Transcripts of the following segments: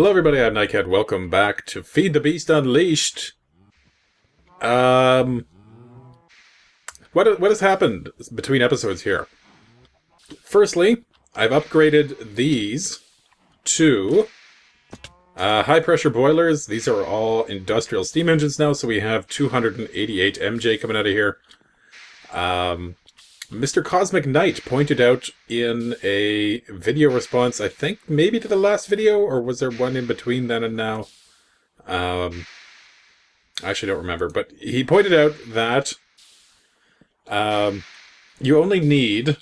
Hello everybody, I'm Nightcat. Welcome back to Feed the Beast Unleashed. What has happened between episodes here? Firstly, I've upgraded these to high pressure boilers. These are all industrial steam engines now, so we have 288 MJ coming out of here. Mr. Cosmic Knight pointed out in a video response, I think maybe to the last video, or was there one in between then and now? I actually don't remember, but he pointed out that you only need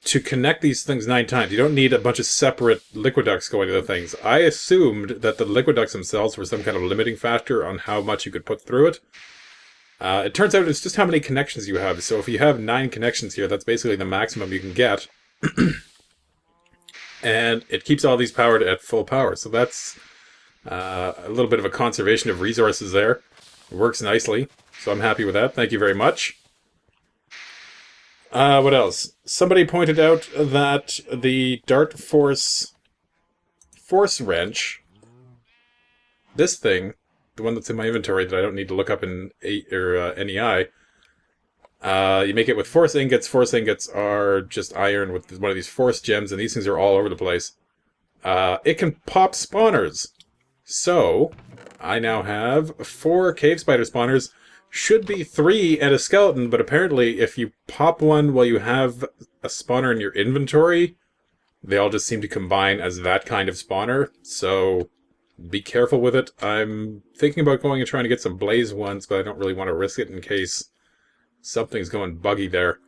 to connect these things 9 times. You don't need a bunch of separate liquid ducts going to the things. I assumed that the liquid ducts themselves were some kind of limiting factor on how much you could put through it. It turns out it's just how many connections you have. So if you have 9 connections here, that's basically the maximum you can get. And it keeps all these powered at full power. So that's a little bit of a conservation of resources there. It works nicely. So I'm happy with that. Thank you very much. What else? Somebody pointed out that the Dart Force wrench, this thing, the one that's in my inventory that I don't need to look up in NEI. You make it with force ingots. Force ingots are just iron with one of these force gems, and these things are all over the place. It can pop spawners. So, I now have 4 cave spider spawners. Should be 3 and a skeleton, but apparently if you pop one while you have a spawner in your inventory, they all just seem to combine as that kind of spawner. So, be careful with it. I'm thinking about going and trying to get some blaze ones, but I don't really want to risk it in case something's going buggy there.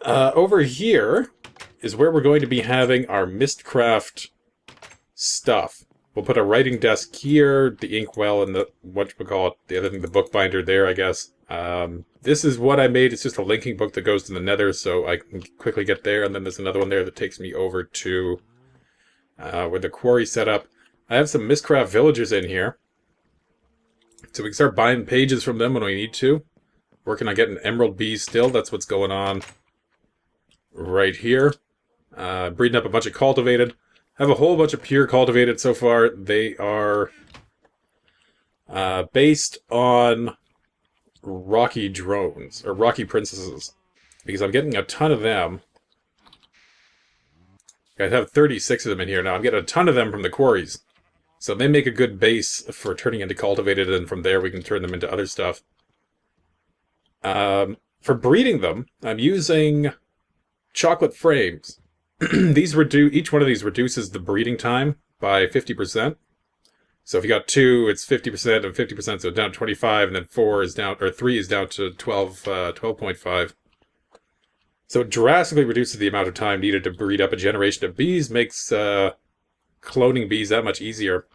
Over here is where we're going to be having our Mystcraft stuff. We'll put a writing desk here, the inkwell, and the the other thing, the bookbinder there, I guess. This is what I made. It's just a linking book that goes to the Nether, so I can quickly get there. And then there's another one there that takes me over to where the quarry set up. I have some Mystcraft villagers in here, so we can start buying pages from them when we need to. Working on getting emerald bees still. That's what's going on right here. Breeding up a bunch of cultivated. I have a whole bunch of pure cultivated so far. They are based on rocky drones, or rocky princesses, because I'm getting a ton of them. I have 36 of them in here now. I'm getting a ton of them from the quarries. So they make a good base for turning into cultivated, and from there we can turn them into other stuff. For breeding them, I'm using chocolate frames. Each one of these reduces the breeding time by 50%. So if you got 2, it's 50% of 50%, so down to 25, and then 4 is down, or 3 is down to 12.5. So it drastically reduces the amount of time needed to breed up a generation of bees, makes cloning bees that much easier.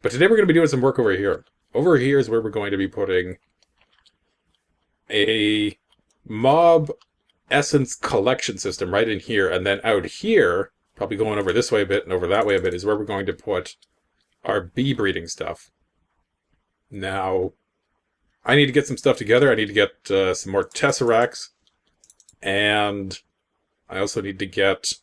But today we're going to be doing some work over here. Over here is where we're going to be putting a mob essence collection system right in here, and then out here, probably going over this way a bit and over that way a bit, is where we're going to put our bee breeding stuff. Now, I need to get some stuff together. I need to get some more tesseracts. And I also need to get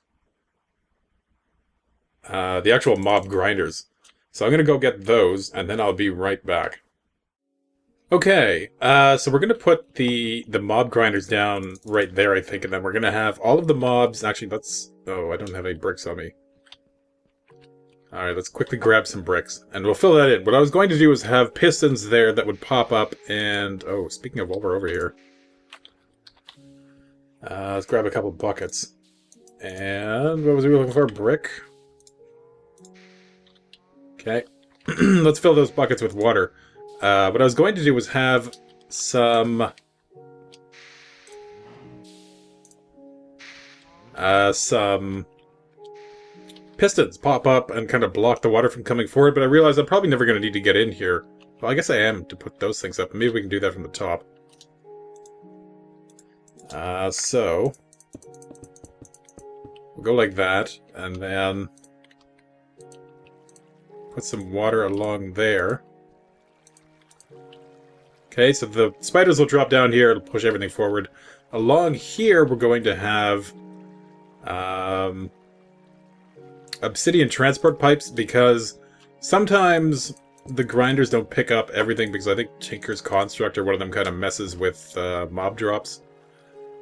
the actual mob grinders. So I'm going to go get those, and then I'll be right back. Okay, so we're going to put the mob grinders down right there, I think, and then we're going to have all of the mobs. Actually, let's... Oh, I don't have any bricks on me. Alright, let's quickly grab some bricks, and we'll fill that in. What I was going to do was have pistons there that would pop up, and... Oh, speaking of while we're over here... let's grab a couple buckets. And what was we looking for? Brick. Okay. Let's fill those buckets with water. What I was going to do was have some pistons pop up and kind of block the water from coming forward, but I realized I'm probably never going to need to get in here. Well, I guess I am to put those things up. Maybe we can do that from the top. So we'll go like that, and then put some water along there. Okay, so the spiders will drop down here, it'll push everything forward. Along here, we're going to have obsidian transport pipes because sometimes the grinders don't pick up everything because I think Tinker's Construct or one of them kind of messes with mob drops.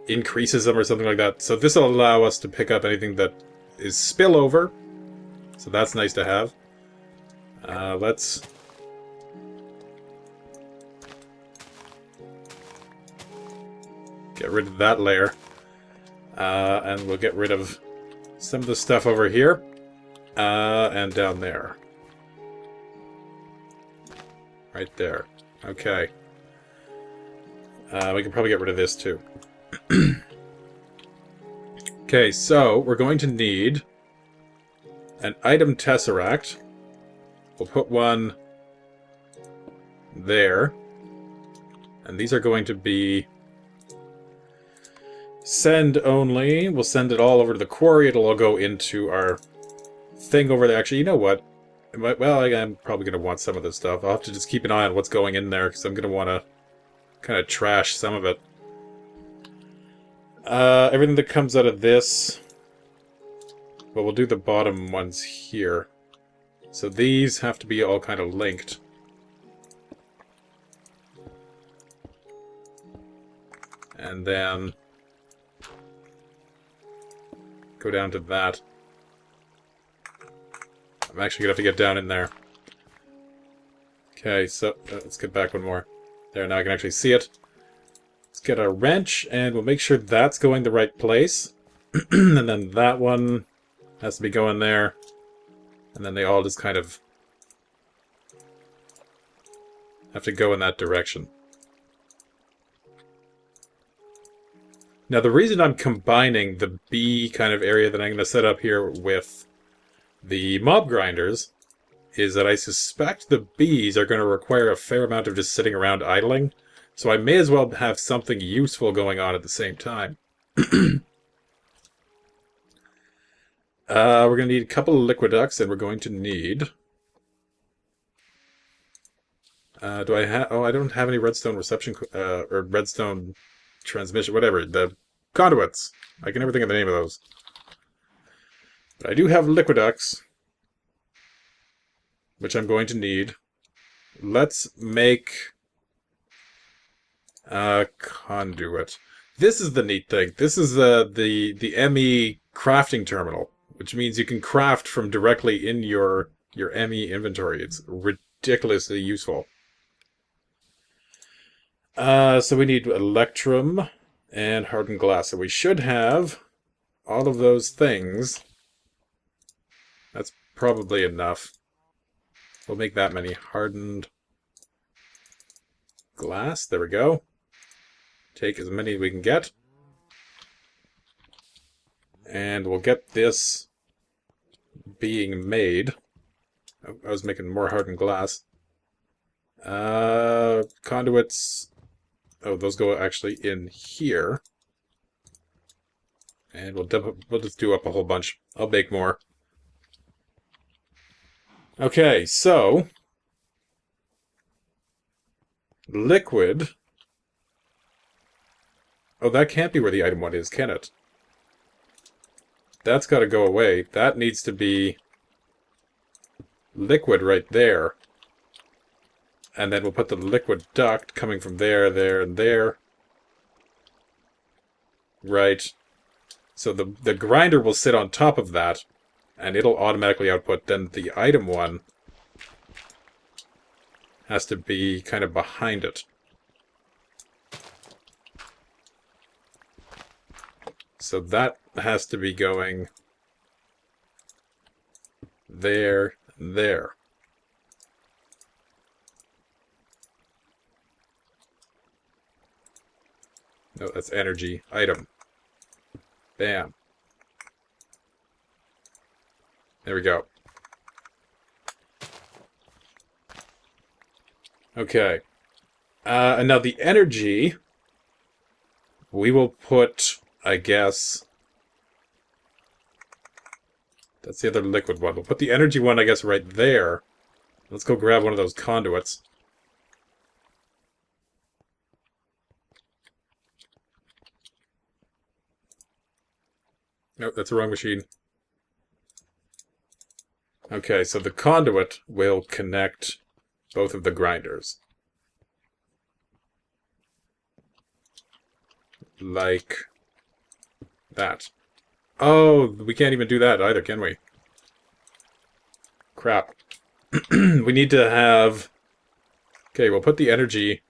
Increases them or something like that. So this will allow us to pick up anything that is spillover. So that's nice to have. Let's... get rid of that layer. And we'll get rid of some of the stuff over here. And down there. Right there. Okay. We can probably get rid of this too. Okay, so we're going to need an item tesseract. We'll put one there. And these are going to be send only. We'll send it all over to the quarry. It'll all go into our thing over there. Actually, you know what? Well, I'm probably going to want some of this stuff. I'll have to just keep an eye on what's going in there, because I'm going to want to kind of trash some of it. Everything that comes out of this... Well, we'll do the bottom ones here. So these have to be all kind of linked. And then... go down to that. I'm actually going to have to get down in there. Okay, so let's get back one more. There, now I can actually see it. Let's get a wrench, and we'll make sure that's going the right place. And then that one has to be going there. And then they all just kind of have to go in that direction. Now, the reason I'm combining the B kind of area that I'm going to set up here with the mob grinders is that I suspect the bees are going to require a fair amount of just sitting around idling. So I may as well have something useful going on at the same time. We're going to need a couple of liquid ducts, and we're going to need... do I have... Oh, I don't have any redstone reception... or redstone transmission, whatever. The conduits. I can never think of the name of those. But I do have liquid ducts, which I'm going to need. Let's make a conduit. This is the neat thing. This is the ME crafting terminal, which means you can craft from directly in your ME inventory. It's ridiculously useful. So we need electrum and hardened glass. So we should have all of those things. That's probably enough. We'll make that many. Hardened glass. There we go. Take as many as we can get. And we'll get this being made. Oh, I was making more hardened glass. Conduits. Oh, those go actually in here. And we'll just do up a whole bunch. I'll bake more. Okay, so liquid. Oh, that can't be where the item one is, can it? That's got to go away. That needs to be liquid right there. And then we'll put the liquid duct coming from there, there, and there. Right. So the grinder will sit on top of that, and it'll automatically output. Then the item one has to be kind of behind it. So that has to be going there, there. No, that's energy. Item. Bam. There we go. Okay. And now the energy, we will put, I guess... That's the other liquid one. We'll put the energy one, I guess, right there. Let's go grab one of those conduits. Nope, that's the wrong machine. Okay, so the conduit will connect both of the grinders. Like that. Oh, we can't even do that either, can we? Crap. We need to have... Okay, we'll put the energy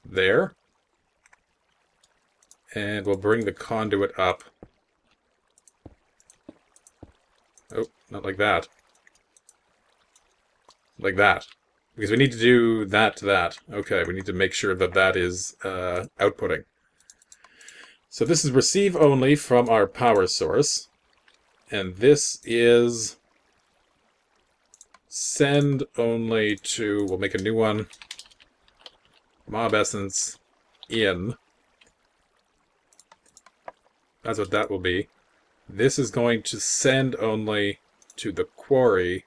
there. And we'll bring the conduit up. Oh, not like that. Like that. Because we need to do that to that. Okay, we need to make sure that that is outputting. So this is receive only from our power source. And this is send only to... We'll make a new one. Mob essence in. That's what that will be. This is going to send only to the quarry.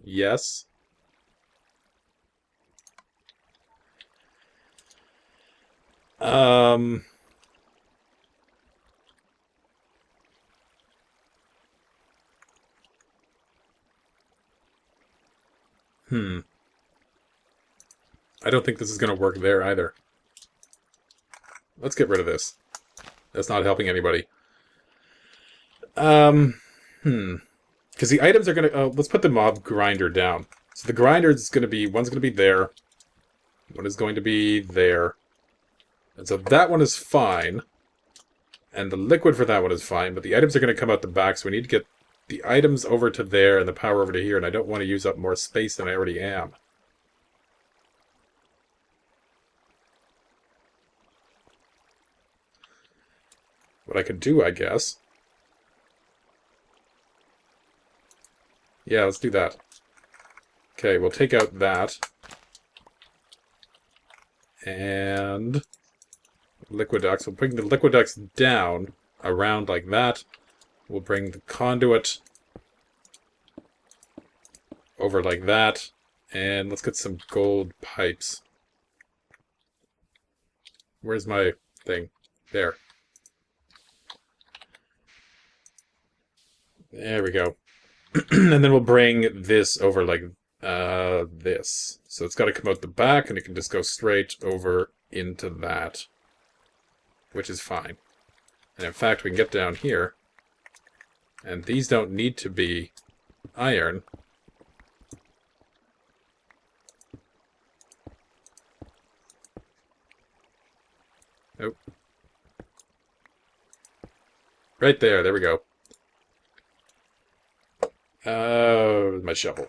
Yes. I don't think this is going to work there either. Let's get rid of this. That's not helping anybody. Because the items are going to... let's put the mob grinder down. So the grinder is going to be... One's going to be there. One is going to be there. And so that one is fine. And the liquid for that one is fine. But the items are going to come out the back, so we need to get the items over to there and the power over to here. And I don't want to use up more space than I already am. What I could do, I guess... Yeah, let's do that. Okay, we'll take out that. And... Liquiducts. We'll bring the liquiducts down, around like that. We'll bring the conduit over like that. And let's get some gold pipes. Where's my thing? There. There we go. And then we'll bring this over like this. So it's got to come out the back, and it can just go straight over into that. Which is fine. And in fact, we can get down here. And these don't need to be iron. Nope. Right there, there we go. My shovel.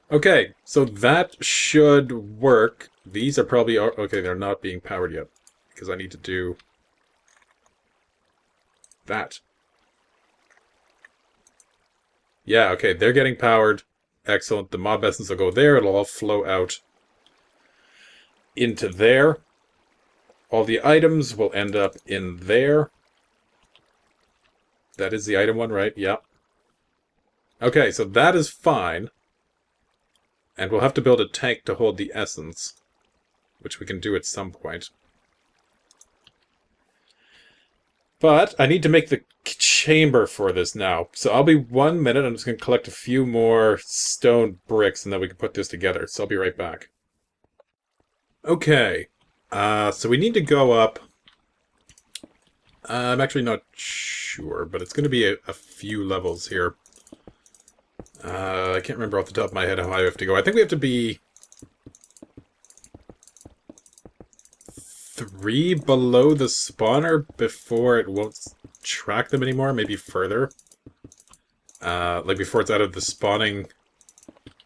Okay, so that should work. These are probably... Okay, they're not being powered yet. Because I need to do... that. Yeah, okay, they're getting powered. Excellent. The mob essence will go there. It'll all flow out into there. All the items will end up in there. That is the item one, right? Yep. Okay, so that is fine. And we'll have to build a tank to hold the essence, which we can do at some point. But I need to make the chamber for this now. So I'll be 1 minute. I'm just going to collect a few more stone bricks, and then we can put this together. So I'll be right back. Okay. So we need to go up... I'm actually not sure, but it's going to be a few levels here. I can't remember off the top of my head how high we have to go. I think we have to be 3 below the spawner before it won't track them anymore. Maybe further. Like before it's out of the spawning,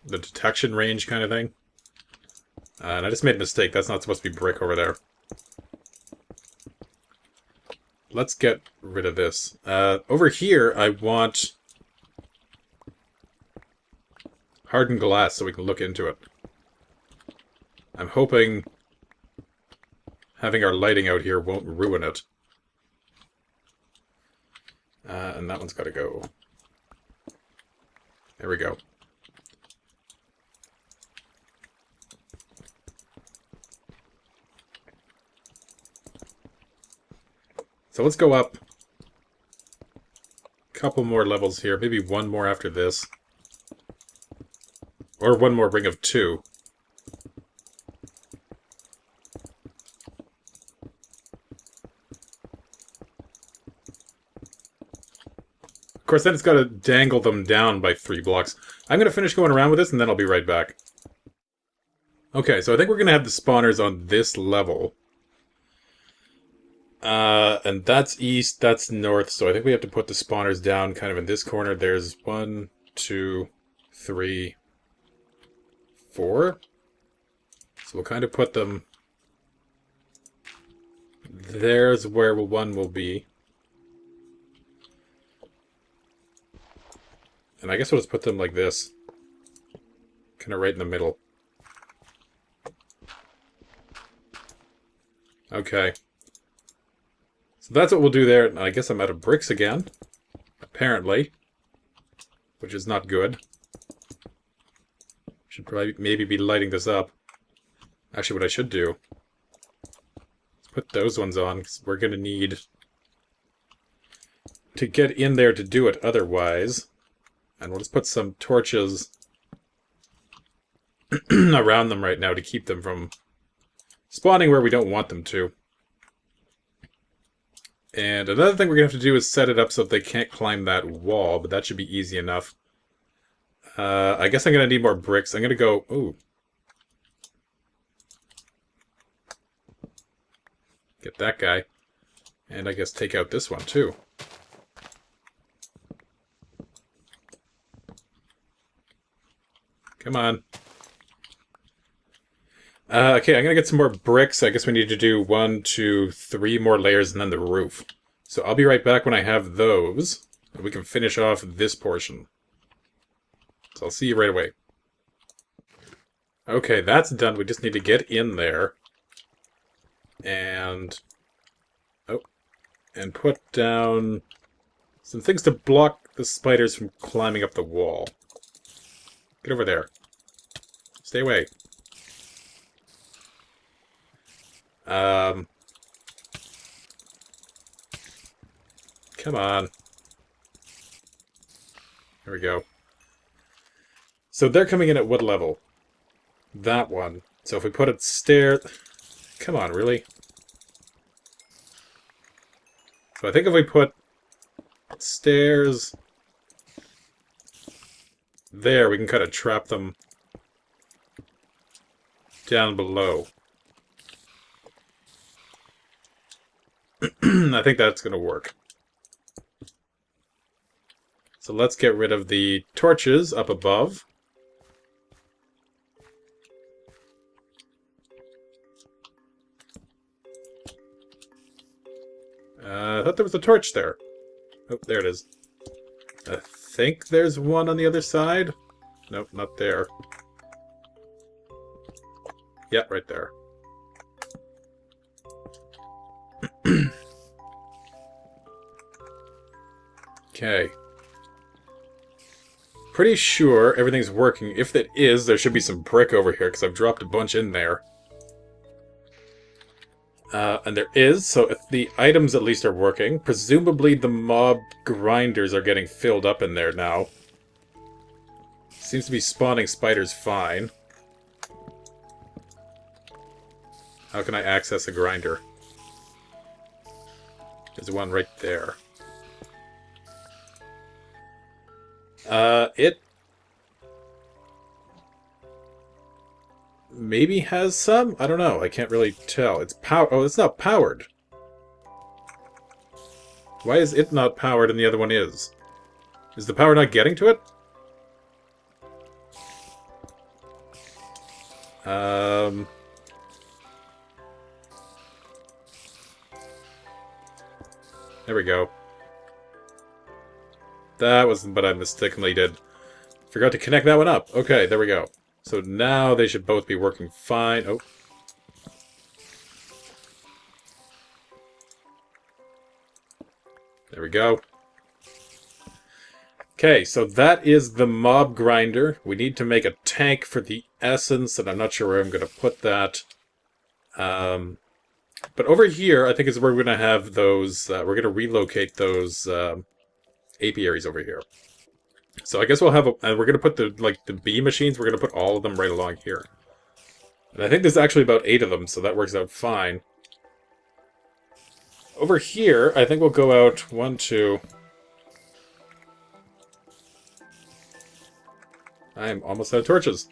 the detection range kind of thing. And I just made a mistake. That's not supposed to be brick over there. Let's get rid of this. Over here, I want hardened glass so we can look into it. I'm hoping having our lighting out here won't ruin it. And that one's got to go. There we go. So let's go up a couple more levels here. Maybe one more after this. Or one more ring of 2. Of course, then it's got to dangle them down by 3 blocks. I'm going to finish going around with this, and then I'll be right back. Okay, so I think we're going to have the spawners on this level. And that's east, that's north, so I think we have to put the spawners down kind of in this corner. There's 1, 2, 3, 4. So we'll kind of put them... There's where one will be. And I guess we'll just put them like this. Kind of right in the middle. Okay. So that's what we'll do there. I guess I'm out of bricks again. Apparently. Which is not good. Should probably maybe be lighting this up. Actually, what I should do... Let's put those ones on, because we're going to need... to get in there to do it otherwise. And we'll just put some torches around them right now to keep them from spawning where we don't want them to. And another thing we're going to have to do is set it up so that they can't climb that wall, but that should be easy enough. I guess I'm going to need more bricks. I'm going to go... Ooh. Get that guy. And I guess take out this one, too. Come on. Okay, I'm going to get some more bricks. I guess we need to do 1, 2, 3 more layers and then the roof. So I'll be right back when I have those. And we can finish off this portion. So I'll see you right away. Okay, that's done. We just need to get in there. And... Oh. And put down some things to block the spiders from climbing up the wall. Get over there. Stay away. Come on. There we go. So they're coming in at what level? That one. So if we put it stair... Come on, really? So I think if we put stairs... There, we can kind of trap them down below. I think that's going to work. So let's get rid of the torches up above. I thought there was a torch there. Oh, there it is. I think there's one on the other side. Nope, not there. Yeah, right there. Okay. Pretty sure everything's working. If it is, there should be some brick over here, because I've dropped a bunch in there. And there is, so if the items at least are working, presumably the mob grinders are getting filled up in there now. Seems to be spawning spiders fine. How can I access a grinder? There's one right there. It maybe has some? I don't know. I can't really tell. It's oh, it's not powered. Why is it not powered and the other one is? Is the power not getting to it? There we go. That wasn't what I mistakenly did. Forgot to connect that one up. Okay, there we go. So now they should both be working fine. Oh. There we go. Okay, so that is the mob grinder. We need to make a tank for the essence, and I'm not sure where I'm going to put that. But over here, I think is where we're going to have those, we're going to relocate those apiaries over here. So I guess we'll have, and we're going to put the bee machines, we're going to put all of them right along here. And I think there's actually about 8 of them, so that works out fine. Over here, I think we'll go out 1, 2... I am almost out of torches.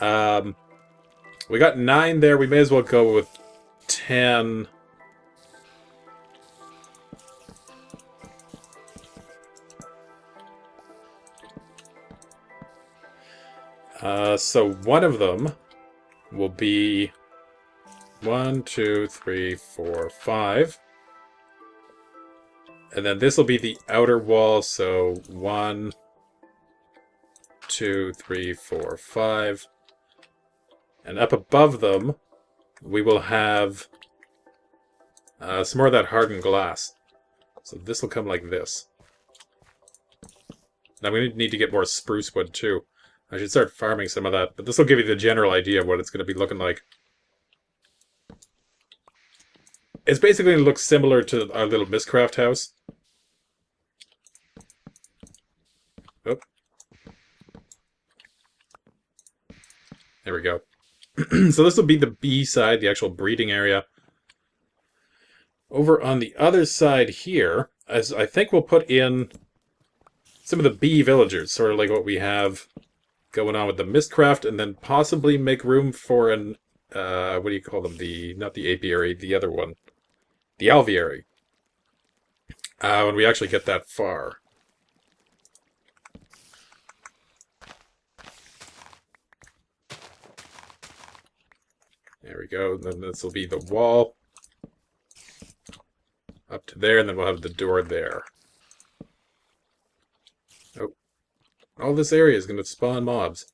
We got 9 there, we may as well go with 10... So one of them will be 1, 2, 3, 4, 5. And then this will be the outer wall, so 1, 2, 3, 4, 5. And up above them, we will have some more of that hardened glass. So this will come like this. Now we need to get more spruce wood too. I should start farming some of that, but this will give you the general idea of what it's going to be looking like. It's basically going to look similar to our little Mystcraft house. Oh. There we go. So this will be the bee side, the actual breeding area. Over on the other side here, as I think we'll put in some of the bee villagers, sort of like what we have going on with the Mystcraft, and then possibly make room for an, what do you call them? Not the apiary, the other one. The alveary. When we actually get that far. There we go, and then this will be the wall. Up to there, and then we'll have the door there. Oh. All this area is going to spawn mobs.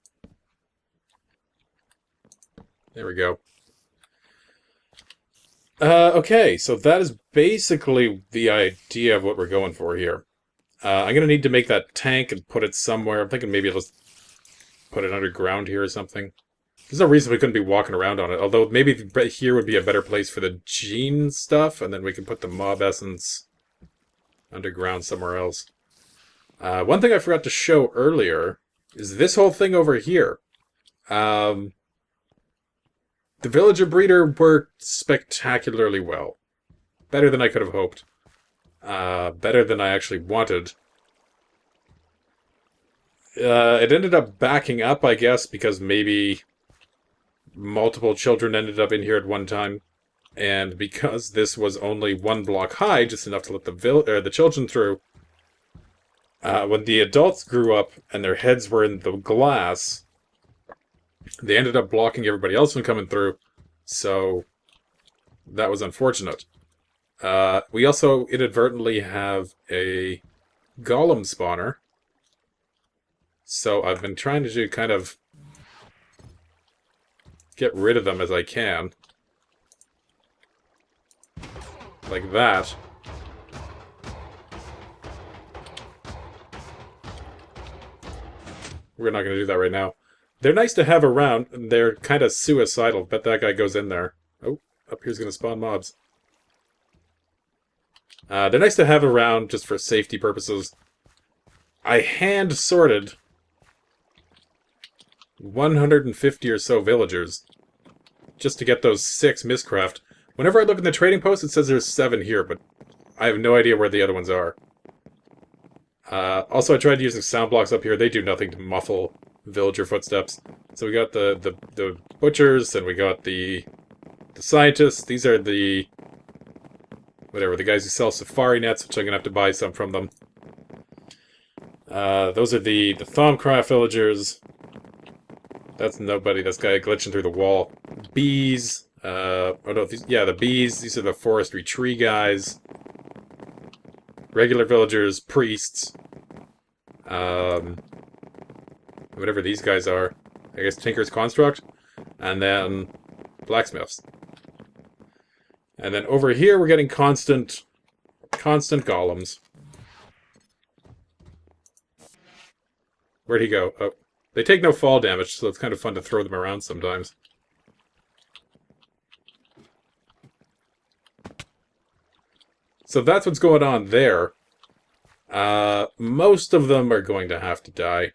There we go. Okay, so that is basically the idea of what we're going for here. I'm going to need to make that tank and put it somewhere. I'm thinking maybe let's put it underground here or something. There's no reason we couldn't be walking around on it, although maybe right here would be a better place for the gene stuff, and then we can put the mob essence underground somewhere else. One thing I forgot to show earlier is this whole thing over here. The villager breeder worked spectacularly well. Better than I could have hoped. Better than I actually wanted. It ended up backing up, I guess, because maybe multiple children ended up in here at one time. And because this was only 1 block high, just enough to let the children through, when the adults grew up and their heads were in the glass, they ended up blocking everybody else from coming through, so that was unfortunate. We also inadvertently have a golem spawner, so I've been trying to do kind of get rid of them as I can. Like that. We're not going to do that right now. They're nice to have around. They're kind of suicidal. Bet that guy goes in there. Oh, up here's going to spawn mobs. They're nice to have around just for safety purposes. I hand-sorted 150 or so villagers just to get those 6 Mystcraft. Whenever I look in the trading post, it says there's 7 here, but I have no idea where the other ones are. Also, I tried using sound blocks up here. They do nothing to muffle villager footsteps. So we got the butchers, and we got the scientists. These are the guys who sell safari nets, which I'm gonna have to buy some from them. Those are the Thaumcraft villagers. That's nobody. This guy glitching through the wall. Bees. Oh no, the bees. These are the forestry tree guys. Regular villagers, priests. Whatever these guys are. I guess Tinker's Construct. And then blacksmiths. And then over here we're getting constant golems. Where'd he go? Oh. They take no fall damage, so it's kind of fun to throw them around sometimes. So that's what's going on there. Most of them are going to have to die.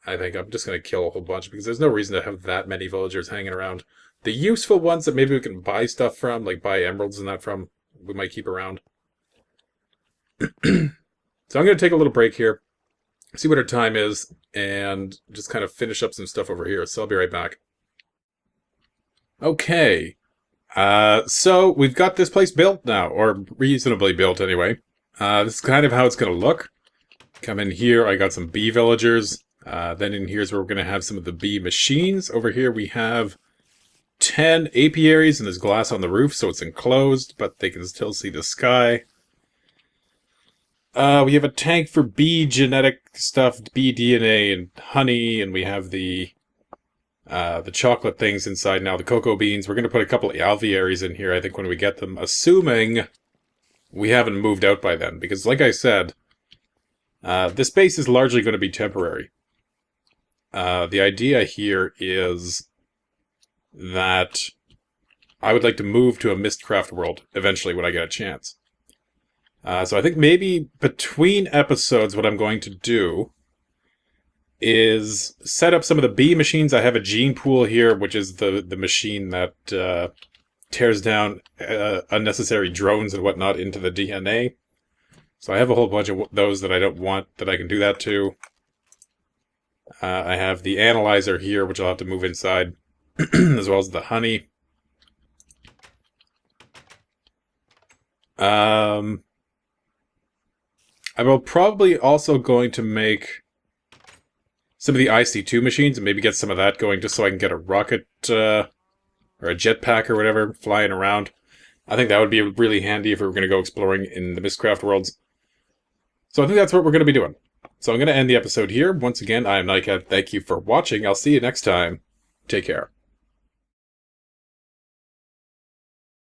I think I'm just going to kill a whole bunch because there's no reason to have that many villagers hanging around. The useful ones that maybe we can buy stuff from, like buy emeralds and that from, we might keep around. So I'm going to take a little break here, see what our time is, and just kind of finish up some stuff over here. So I'll be right back. Okay. So we've got this place built now, or reasonably built anyway. This is kind of how it's going to look. Come in here, I got some bee villagers. Then in here's where we're going to have some of the bee machines. Over here we have 10 apiaries, and there's glass on the roof, so it's enclosed, but they can still see the sky. We have a tank for bee genetic stuff, bee DNA and honey, and we have the chocolate things inside now, the cocoa beans. We're going to put a couple of alvearies in here, I think, when we get them, assuming we haven't moved out by then. Because, like I said, this base is largely going to be temporary. The idea here is that I would like to move to a Mystcraft world eventually when I get a chance. So I think maybe between episodes what I'm going to do is set up some of the bee machines. I have a gene pool here, which is the machine that tears down unnecessary drones and whatnot into the DNA. So I have a whole bunch of those that I don't want that I can do that to. I have the analyzer here, which I'll have to move inside, as well as the honey. I will probably also going to make some of the IC2 machines and maybe get some of that going just so I can get a rocket or a jetpack or whatever flying around. I think that would be really handy if we were going to go exploring in the Mystcraft worlds. So I think that's what we're going to be doing. So I'm going to end the episode here. Once again, I am Nightcat. Thank you for watching. I'll see you next time. Take care.